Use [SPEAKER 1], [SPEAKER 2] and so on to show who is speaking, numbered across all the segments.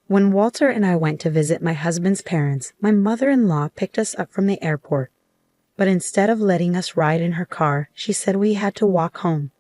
[SPEAKER 1] When Walter and I went to visit my husband's parents, my mother-in-law picked us up from the airport. But instead of letting us ride in her car, she said we had to walk home.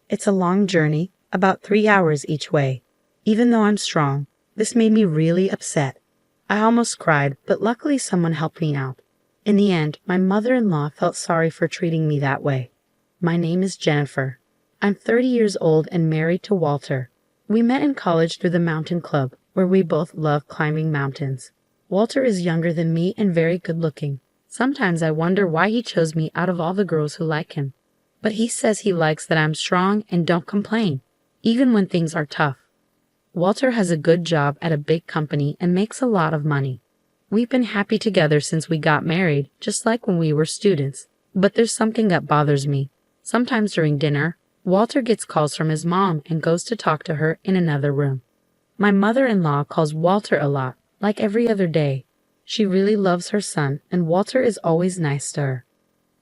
[SPEAKER 1] It's a long journey, about 3 hours each way. Even though I'm strong, this made me really upset. I almost cried, but luckily someone helped me out. In the end, my mother-in-law felt sorry for treating me that way. My name is Jennifer. I'm 30 years old and married to Walter. We met in college through the mountain club, where we both love climbing mountains. Walter is younger than me and very good-looking. Sometimes I wonder why he chose me out of all the girls who like him. But he says he likes that I'm strong and don't complain, even when things are tough. Walter has a good job at a big company and makes a lot of money. We've been happy together since we got married, just like when we were students. But there's something that bothers me. Sometimes during dinner, Walter gets calls from his mom and goes to talk to her in another room. My mother-in-law calls Walter a lot, like every other day. She really loves her son, and Walter is always nice to her.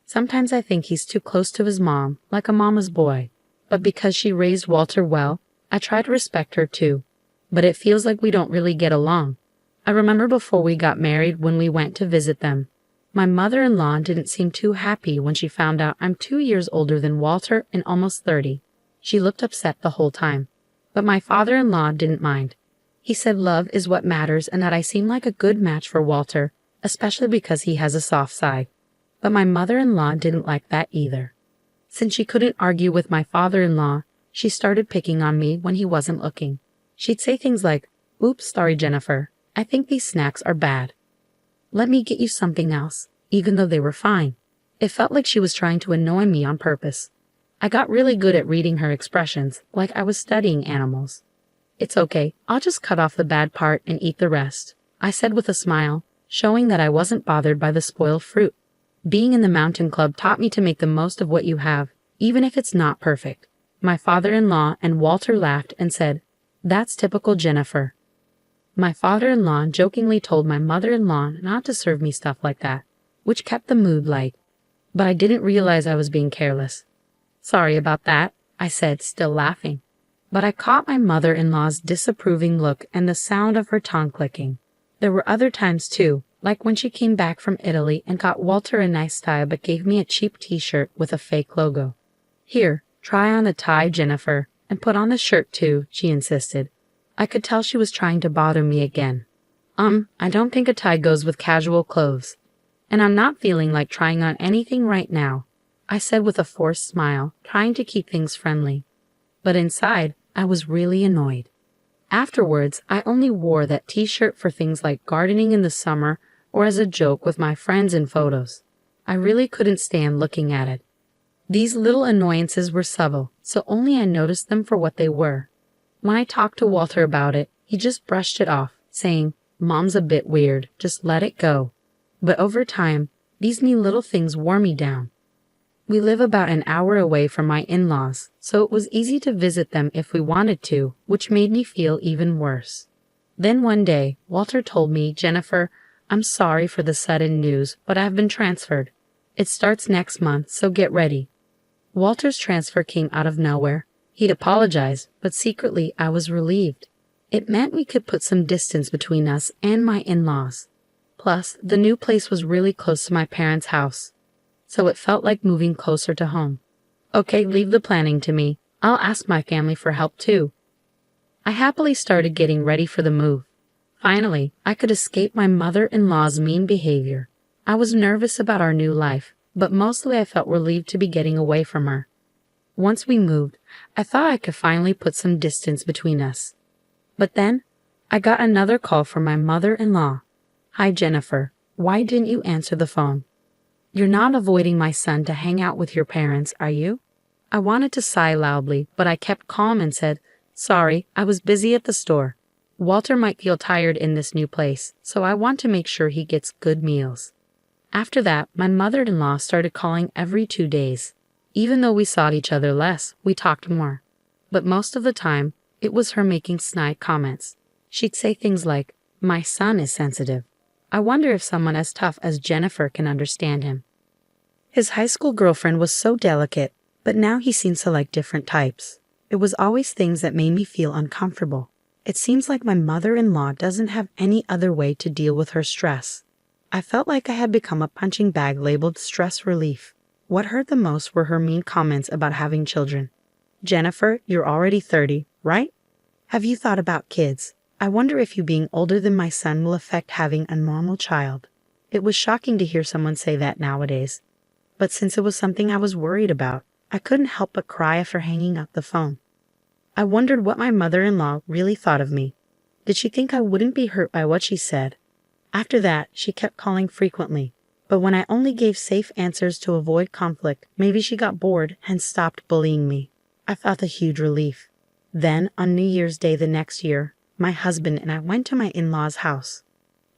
[SPEAKER 1] Sometimes I think he's too close to his mom, like a mama's boy. But because she raised Walter well, I try to respect her too. But it feels like we don't really get along. I remember before we got married when we went to visit them. My mother-in-law didn't seem too happy when she found out I'm 2 years older than Walter and almost 30. She looked upset the whole time. But my father-in-law didn't mind. He said love is what matters and that I seem like a good match for Walter, especially because he has a soft side. But my mother-in-law didn't like that either. Since she couldn't argue with my father-in-law, she started picking on me when he wasn't looking. She'd say things like, "Oops, sorry Jennifer, I think these snacks are bad. Let me get you something else," even though they were fine. It felt like she was trying to annoy me on purpose. I got really good at reading her expressions, like I was studying animals. "It's okay, I'll just cut off the bad part and eat the rest," I said with a smile, showing that I wasn't bothered by the spoiled fruit. Being in the mountain club taught me to make the most of what you have, even if it's not perfect. My father-in-law and Walter laughed and said, "That's typical Jennifer." My father-in-law jokingly told my mother-in-law not to serve me stuff like that, which kept the mood light. But I didn't realize I was being careless. "Sorry about that," I said, still laughing. But I caught my mother-in-law's disapproving look and the sound of her tongue clicking. There were other times too, like when she came back from Italy and got Walter a nice tie but gave me a cheap t-shirt with a fake logo. "Here, try on the tie, Jennifer, and put on the shirt too," she insisted. I could tell she was trying to bother me again. I don't think a tie goes with casual clothes. And I'm not feeling like trying on anything right now," I said with a forced smile, trying to keep things friendly. But inside, I was really annoyed. Afterwards, I only wore that t-shirt for things like gardening in the summer or as a joke with my friends in photos. I really couldn't stand looking at it. These little annoyances were subtle, so only I noticed them for what they were. When I talked to Walter about it, he just brushed it off, saying, "Mom's a bit weird, just let it go." But over time, these mean little things wore me down. We live about an hour away from my in-laws, so it was easy to visit them if we wanted to, which made me feel even worse. Then one day, Walter told me, "Jennifer, I'm sorry for the sudden news, but I've been transferred. It starts next month, so get ready." Walter's transfer came out of nowhere. He'd apologized, but secretly I was relieved. It meant we could put some distance between us and my in-laws. Plus, the new place was really close to my parents' house, so it felt like moving closer to home. "Okay, leave the planning to me. I'll ask my family for help too." I happily started getting ready for the move. Finally, I could escape my mother-in-law's mean behavior. I was nervous about our new life, but mostly I felt relieved to be getting away from her. Once we moved, I thought I could finally put some distance between us. But then, I got another call from my mother-in-law. "Hi, Jennifer. Why didn't you answer the phone? You're not avoiding my son to hang out with your parents, are you?" I wanted to sigh loudly, but I kept calm and said, "Sorry, I was busy at the store. Walter might feel tired in this new place, so I want to make sure he gets good meals." After that, my mother-in-law started calling every 2 days. Even though we saw each other less, we talked more. But most of the time, it was her making snide comments. She'd say things like, "My son is sensitive. I wonder if someone as tough as Jennifer can understand him." His high school girlfriend was so delicate, but now he seems to like different types. It was always things that made me feel uncomfortable. It seems like my mother-in-law doesn't have any other way to deal with her stress. I felt like I had become a punching bag labeled stress relief. What hurt the most were her mean comments about having children. Jennifer, you're already 30, right? Have you thought about kids? I wonder if you being older than my son will affect having a normal child. It was shocking to hear someone say that nowadays. But since it was something I was worried about, I couldn't help but cry after hanging up the phone. I wondered what my mother-in-law really thought of me. Did she think I wouldn't be hurt by what she said? After that, she kept calling frequently. But when I only gave safe answers to avoid conflict, maybe she got bored and stopped bullying me. I felt a huge relief. Then, on New Year's Day the next year, my husband and I went to my in-laws' house.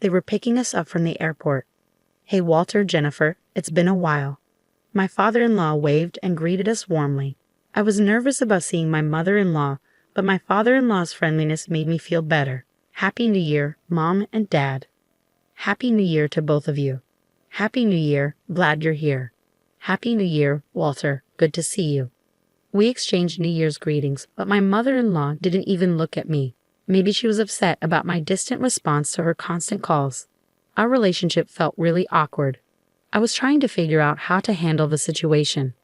[SPEAKER 1] They were picking us up from the airport. Hey Walter, Jennifer, it's been a while. My father-in-law waved and greeted us warmly. I was nervous about seeing my mother-in-law, but my father-in-law's friendliness made me feel better. Happy New Year, Mom and Dad. Happy New Year to both of you. Happy New Year, glad you're here. Happy New Year, Walter, good to see you. We exchanged New Year's greetings, but my mother-in-law didn't even look at me. Maybe she was upset about my distant response to her constant calls. Our relationship felt really awkward. I was trying to figure out how to handle the situation.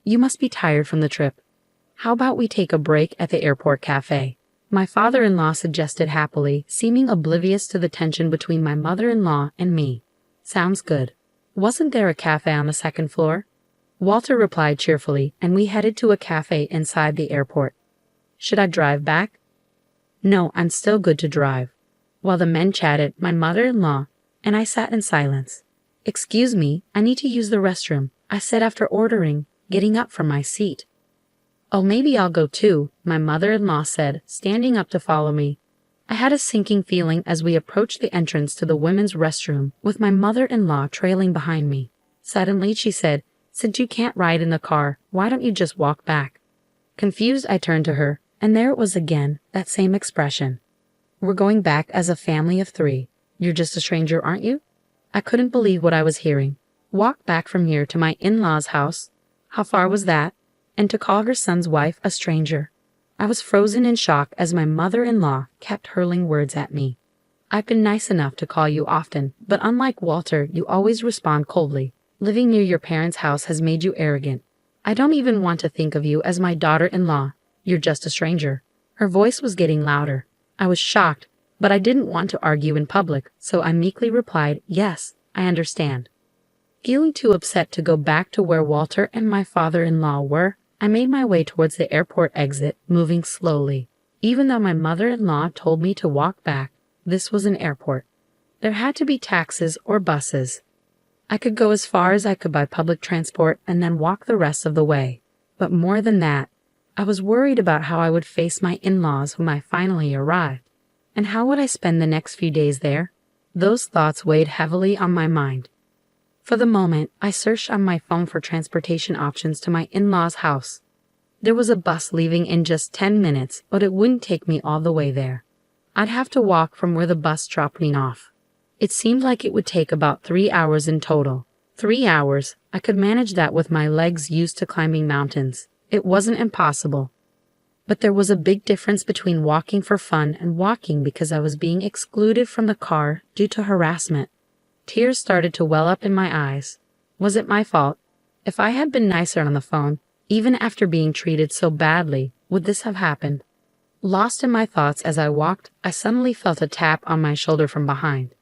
[SPEAKER 1] You must be tired from the trip. How about we take a break at the airport cafe? My father-in-law suggested happily, seeming oblivious to the tension between my mother-in-law and me. Sounds good. Wasn't there a cafe on the second floor? Walter replied cheerfully, and we headed to a cafe inside the airport. Should I drive back? No, I'm still good to drive. While the men chatted, my mother-in-law and I sat in silence. Excuse me, I need to use the restroom, I said after ordering, getting up from my seat. Oh, maybe I'll go too, my mother-in-law said, standing up to follow me. I had a sinking feeling as we approached the entrance to the women's restroom, with my mother-in-law trailing behind me. Suddenly she said, since you can't ride in the car, why don't you just walk back? Confused, I turned to her, and there it was again, that same expression. We're going back as a family of 3. You're just a stranger, aren't you? I couldn't believe what I was hearing. Walk back from here to my in-laws' house? How far was that? And to call her son's wife a stranger. I was frozen in shock as my mother-in-law kept hurling words at me. I've been nice enough to call you often, but unlike Walter, you always respond coldly. Living near your parents' house has made you arrogant. I don't even want to think of you as my daughter-in-law. You're just a stranger. Her voice was getting louder. I was shocked, but I didn't want to argue in public, so I meekly replied, yes, I understand. Feeling too upset to go back to where Walter and my father-in-law were, I made my way towards the airport exit, moving slowly. Even though my mother-in-law told me to walk back, this was an airport. There had to be taxis or buses. I could go as far as I could by public transport and then walk the rest of the way. But more than that, I was worried about how I would face my in-laws when I finally arrived. And how would I spend the next few days there? Those thoughts weighed heavily on my mind. For the moment, I searched on my phone for transportation options to my in-laws' house. There was a bus leaving in just 10 minutes, but it wouldn't take me all the way there. I'd have to walk from where the bus dropped me off. It seemed like it would take about 3 hours in total. 3 hours, I could manage that with my legs used to climbing mountains. It wasn't impossible. But there was a big difference between walking for fun and walking because I was being excluded from the car due to harassment. Tears started to well up in my eyes. Was it my fault? If I had been nicer on the phone, even after being treated so badly, would this have happened? Lost in my thoughts as I walked, I suddenly felt a tap on my shoulder from behind.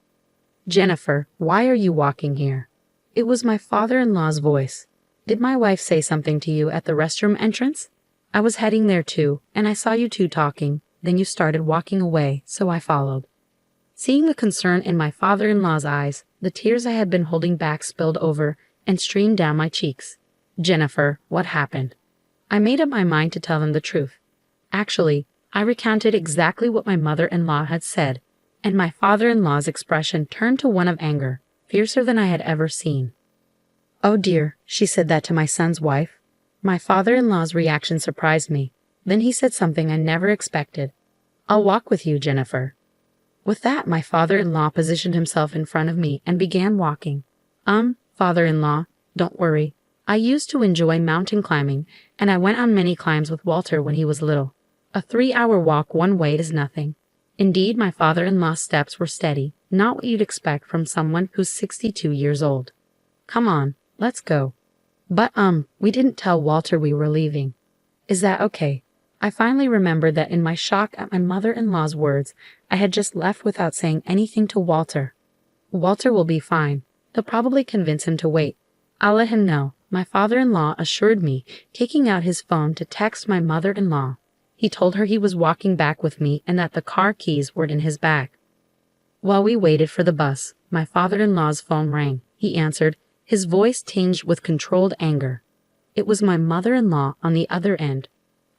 [SPEAKER 1] Jennifer, why are you walking here? It was my father-in-law's voice. Did my wife say something to you at the restroom entrance? I was heading there too, and I saw you two talking. Then you started walking away, so I followed. Seeing the concern in my father-in-law's eyes, the tears I had been holding back spilled over and streamed down my cheeks. Jennifer, what happened? I made up my mind to tell them the truth. Actually, I recounted exactly what my mother-in-law had said, and my father-in-law's expression turned to one of anger, fiercer than I had ever seen. Oh dear, she said that to my son's wife. My father-in-law's reaction surprised me. Then he said something I never expected. I'll walk with you, Jennifer. With that, my father-in-law positioned himself in front of me and began walking. Father-in-law, don't worry. I used to enjoy mountain climbing, and I went on many climbs with Walter when he was little. A 3-hour walk one way is nothing. Indeed, my father-in-law's steps were steady, not what you'd expect from someone who's 62 years old. Come on, let's go. But we didn't tell Walter we were leaving. Is that okay? I finally remembered that in my shock at my mother-in-law's words, I had just left without saying anything to Walter. Walter will be fine. They'll probably convince him to wait. I'll let him know, my father-in-law assured me, taking out his phone to text my mother-in-law. He told her he was walking back with me and that the car keys were in his bag. While we waited for the bus, my father-in-law's phone rang. He answered, his voice tinged with controlled anger. It was my mother-in-law on the other end.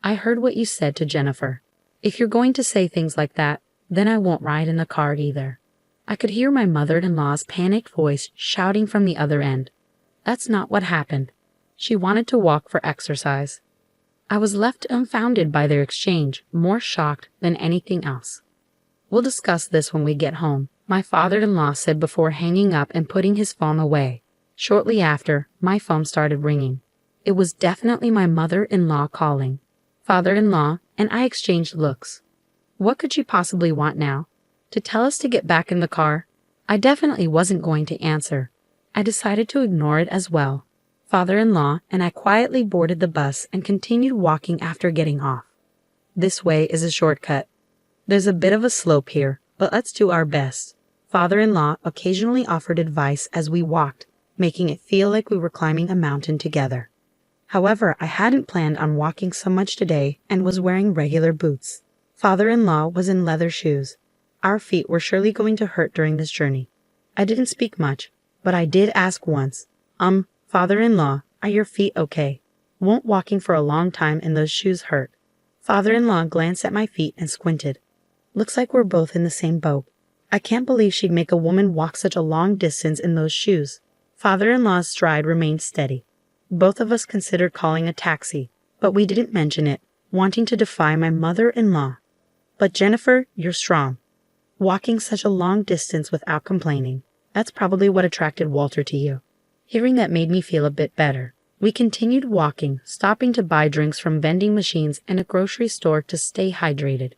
[SPEAKER 1] I heard what you said to Jennifer. If you're going to say things like that, then I won't ride in the car either. I could hear my mother-in-law's panicked voice shouting from the other end. That's not what happened. She wanted to walk for exercise. I was left dumbfounded by their exchange, more shocked than anything else. We'll discuss this when we get home, my father-in-law said before hanging up and putting his phone away. Shortly after, my phone started ringing. It was definitely my mother-in-law calling. Father-in-law and I exchanged looks. What could she possibly want now? To tell us to get back in the car? I definitely wasn't going to answer. I decided to ignore it as well. Father-in-law and I quietly boarded the bus and continued walking after getting off. This way is a shortcut. There's a bit of a slope here, but let's do our best. Father-in-law occasionally offered advice as we walked, making it feel like we were climbing a mountain together. However, I hadn't planned on walking so much today and was wearing regular boots. Father-in-law was in leather shoes. Our feet were surely going to hurt during this journey. I didn't speak much, but I did ask once, Father-in-law, are your feet okay? Won't walking for a long time in those shoes hurt? Father-in-law glanced at my feet and squinted. Looks like we're both in the same boat. I can't believe she'd make a woman walk such a long distance in those shoes. Father-in-law's stride remained steady. Both of us considered calling a taxi, but we didn't mention it, wanting to defy my mother-in-law. But Jennifer, you're strong. Walking such a long distance without complaining. That's probably what attracted Walter to you. Hearing that made me feel a bit better. We continued walking, stopping to buy drinks from vending machines and a grocery store to stay hydrated.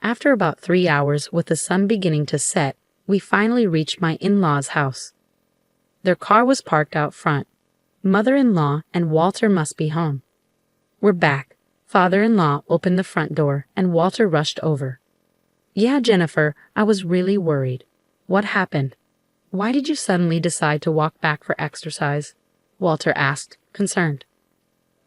[SPEAKER 1] After about 3 hours with the sun beginning to set, we finally reached my in-laws' house. Their car was parked out front. Mother-in-law and Walter must be home. We're back. Father-in-law opened the front door and Walter rushed over. Yeah, Jennifer, I was really worried. What happened? Why did you suddenly decide to walk back for exercise? Walter asked, concerned.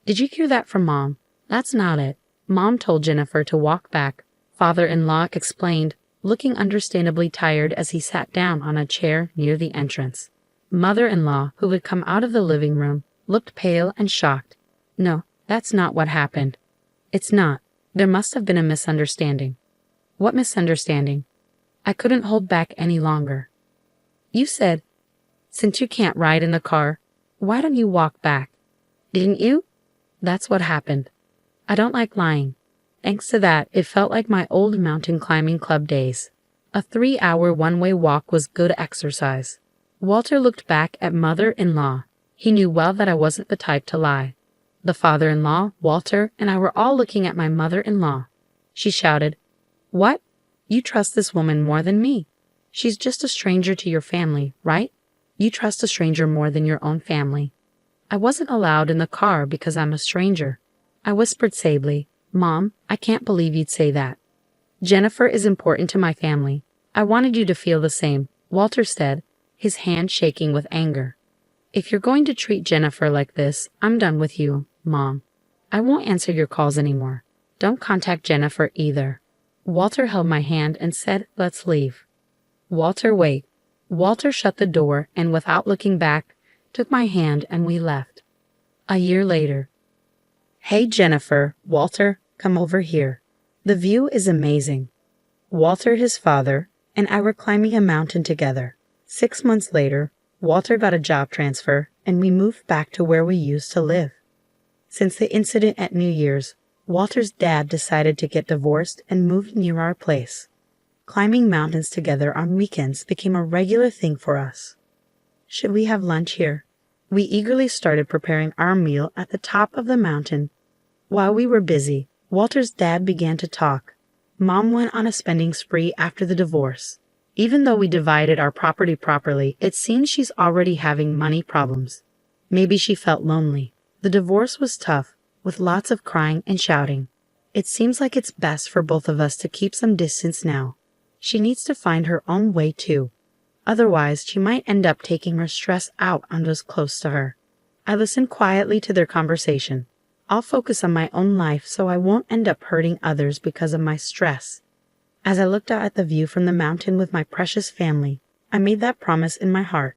[SPEAKER 1] Did you hear that from Mom? That's not it. Mom told Jennifer to walk back. Father-in-law explained, looking understandably tired as he sat down on a chair near the entrance. Mother-in-law, who had come out of the living room, looked pale and shocked. No, that's not what happened. It's not. There must have been a misunderstanding. What misunderstanding? I couldn't hold back any longer. You said, since you can't ride in the car, why don't you walk back? Didn't you? That's what happened. I don't like lying. Thanks to that, it felt like my old mountain climbing club days. A 3-hour one-way walk was good exercise. Walter looked back at mother-in-law. He knew well that I wasn't the type to lie. The father-in-law, Walter, and I were all looking at my mother-in-law. She shouted, What? You trust this woman more than me. She's just a stranger to your family, right? You trust a stranger more than your own family. I wasn't allowed in the car because I'm a stranger. I whispered sably, Mom, I can't believe you'd say that. Jennifer is important to my family. I wanted you to feel the same, Walter said, his hand shaking with anger. If you're going to treat Jennifer like this, I'm done with you, Mom. I won't answer your calls anymore. Don't contact Jennifer either. Walter held my hand and said, Let's leave. Walter, wait. Walter shut the door and without looking back, took my hand and we left. A year later. Hey Jennifer, Walter, come over here. The view is amazing. Walter, his father, and I were climbing a mountain together. 6 months later, Walter got a job transfer and we moved back to where we used to live. Since the incident at New Year's, Walter's dad decided to get divorced and moved near our place. Climbing mountains together on weekends became a regular thing for us. Should we have lunch here? We eagerly started preparing our meal at the top of the mountain. While we were busy, Walter's dad began to talk. Mom went on a spending spree after the divorce. Even though we divided our property properly, it seems she's already having money problems. Maybe she felt lonely. The divorce was tough, with lots of crying and shouting. It seems like it's best for both of us to keep some distance now. She needs to find her own way too. Otherwise, she might end up taking her stress out on those close to her. I listened quietly to their conversation. I'll focus on my own life so I won't end up hurting others because of my stress. As I looked out at the view from the mountain with my precious family, I made that promise in my heart.